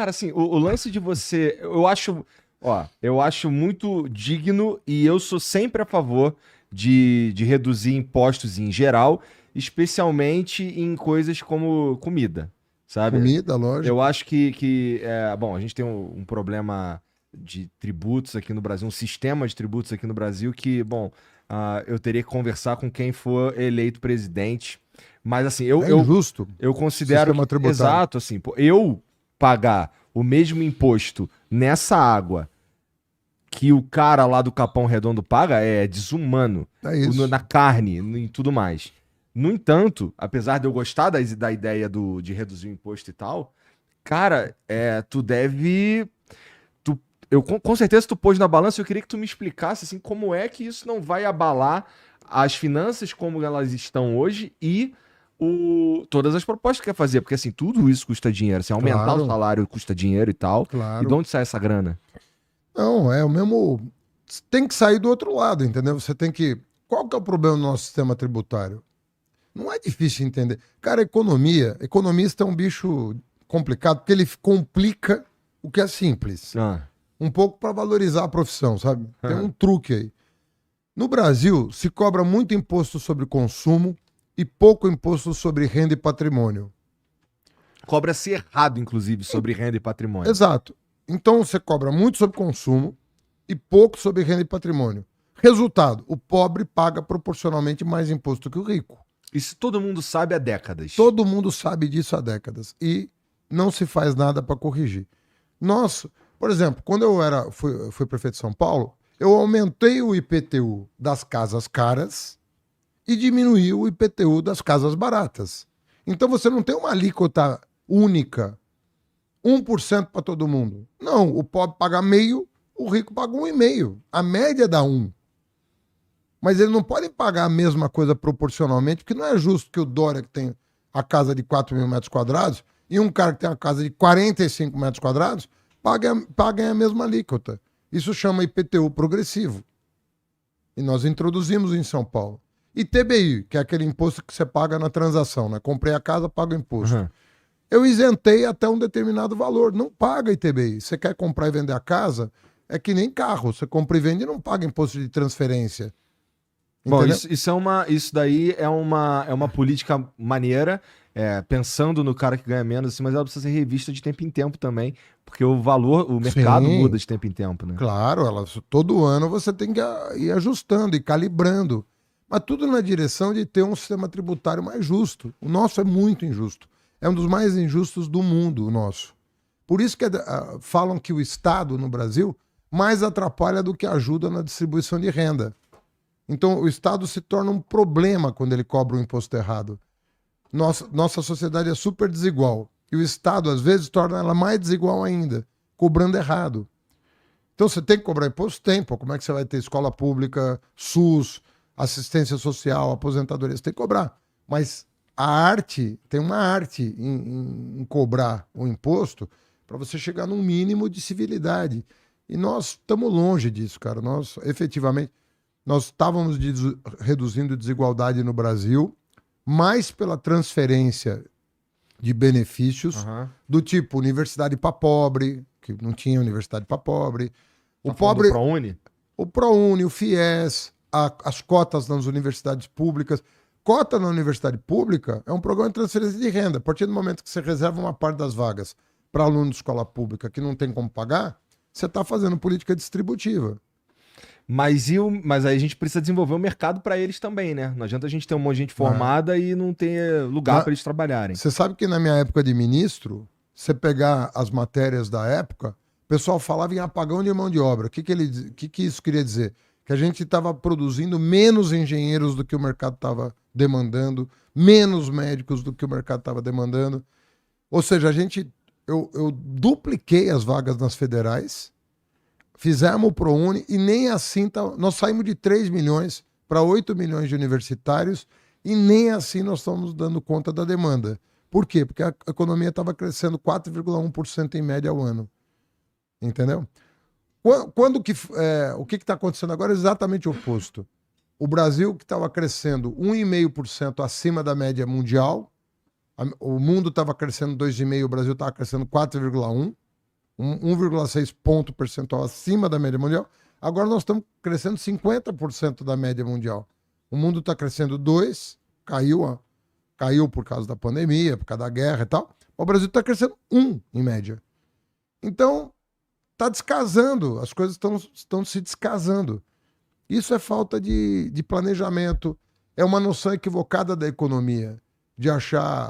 Cara, assim, o lance de você. Eu acho muito digno e eu sou sempre a favor de reduzir impostos em geral, especialmente em coisas como comida, sabe? Comida, Eu lógico. acho bom, a gente tem um problema de tributos aqui no Brasil, um sistema de tributos aqui no Brasil que, bom, eu teria que conversar com quem for eleito presidente. Mas, assim, É injusto eu o considero sistema que, tributário. exato, assim, pô, eu pagar o mesmo imposto nessa água que o cara lá do Capão Redondo paga é desumano. É isso. Na carne, em tudo mais. No entanto, apesar de eu gostar da ideia de reduzir o imposto e tal, cara, tu deve. Com certeza tu pôs na balança, eu queria que tu me explicasse assim, como é que isso não vai abalar as finanças como elas estão hoje e todas as propostas que quer fazer, porque assim, tudo isso custa dinheiro, assim, aumentar o Claro, salário custa dinheiro e tal. E de claro. onde sai essa grana? Não, é o mesmo. Tem que sair do outro lado, entendeu? Você tem que. Qual que é o problema do nosso sistema tributário? Não é difícil entender. Cara, economista é um bicho complicado porque ele complica o que é simples. Ah, Um pouco para valorizar a profissão, sabe? Tem um truque aí. No Brasil, se cobra muito imposto sobre consumo e pouco imposto sobre renda e patrimônio. cobra-se errado, inclusive, sobre renda e patrimônio. Exato. Então você cobra muito sobre consumo e pouco sobre renda e patrimônio. Resultado: o pobre paga proporcionalmente mais imposto que o rico. Isso todo mundo sabe há décadas. Todo mundo sabe disso há décadas e não se faz nada para corrigir. Nós, por exemplo, quando fui prefeito de São Paulo, eu aumentei o IPTU das casas caras e diminuí o IPTU das casas baratas. Então você não tem uma alíquota única, 1% para todo mundo. Não, o pobre paga meio, o rico paga 1,5. A média dá 1. Mas eles não podem pagar a mesma coisa proporcionalmente, porque não é justo que o Dória, que tem a casa de 4 mil metros quadrados, e um cara que tem a casa de 45 metros quadrados, paguem a mesma alíquota. Isso chama IPTU progressivo. E nós introduzimos em São Paulo. E TBI, que é aquele imposto que você paga na transação, né? Comprei a casa, pago imposto. Uhum. Eu isentei até um determinado valor. Não paga ITBI. Você quer comprar e vender a casa, é que nem carro. Você compra e vende e não paga imposto de transferência. Bom, Entendeu? isso daí é uma política maneira, pensando no cara que ganha menos, assim, mas ela precisa ser revista de tempo em tempo também, porque o mercado muda Sim, de tempo em tempo, né? claro. Todo ano você tem que ir ajustando e calibrando. Mas tudo na direção de ter um sistema tributário mais justo. O nosso é muito injusto. É um dos mais injustos do mundo, o nosso. Por isso que falam que o Estado no Brasil mais atrapalha do que ajuda na distribuição de renda. Então, o Estado se torna um problema quando ele cobra um imposto errado. Nossa sociedade é super desigual. E o Estado, às vezes, torna ela mais desigual ainda, cobrando errado. Então, você tem que cobrar imposto? Tem, pô. Como é que você vai ter escola pública, SUS, assistência social, aposentadoria? Você tem que cobrar. Mas tem uma arte em cobrar o imposto para você chegar num mínimo de civilidade. E nós estamos longe disso, cara. Nós, efetivamente, nós estávamos reduzindo desigualdade no Brasil, mais pela transferência de benefícios, Aham. do tipo universidade para pobre, que não tinha universidade para pobre. O Tá falando do pobre, ProUni? o ProUni, o FIES, as cotas nas universidades públicas. Cota na universidade pública é um programa de transferência de renda. A partir do momento que você reserva uma parte das vagas para aluno de escola pública que não tem como pagar, você está fazendo política distributiva. Mas aí a gente precisa desenvolver o mercado para eles também, né? Não adianta a gente ter um monte de gente Né? formada e não ter lugar para eles trabalharem. Você sabe que na minha época de ministro, você pegar as matérias da época, o pessoal falava em apagão de mão de obra. O que isso queria dizer? Que a gente estava produzindo menos engenheiros do que o mercado estava demandando, menos médicos do que o mercado estava demandando. Ou seja, eu dupliquei as vagas nas federais, fizemos o ProUni e nem assim nós saímos de 3 milhões para 8 milhões de universitários e nem assim nós estamos dando conta da demanda. Por quê? Porque a economia estava crescendo 4,1% em média ao ano. Entendeu? O que está acontecendo agora é exatamente o oposto. O Brasil, que estava crescendo 1,5% acima da média mundial, o mundo estava crescendo 2,5%, o Brasil estava crescendo 4,1%. 1,6 ponto percentual acima da média mundial. Agora nós estamos crescendo 50% da média mundial. O mundo está crescendo 2%, caiu por causa da pandemia, por causa da guerra e tal. O Brasil está crescendo 1%, em média. Então, está descasando, as coisas estão se descasando. Isso é falta de planejamento, é uma noção equivocada da economia, de achar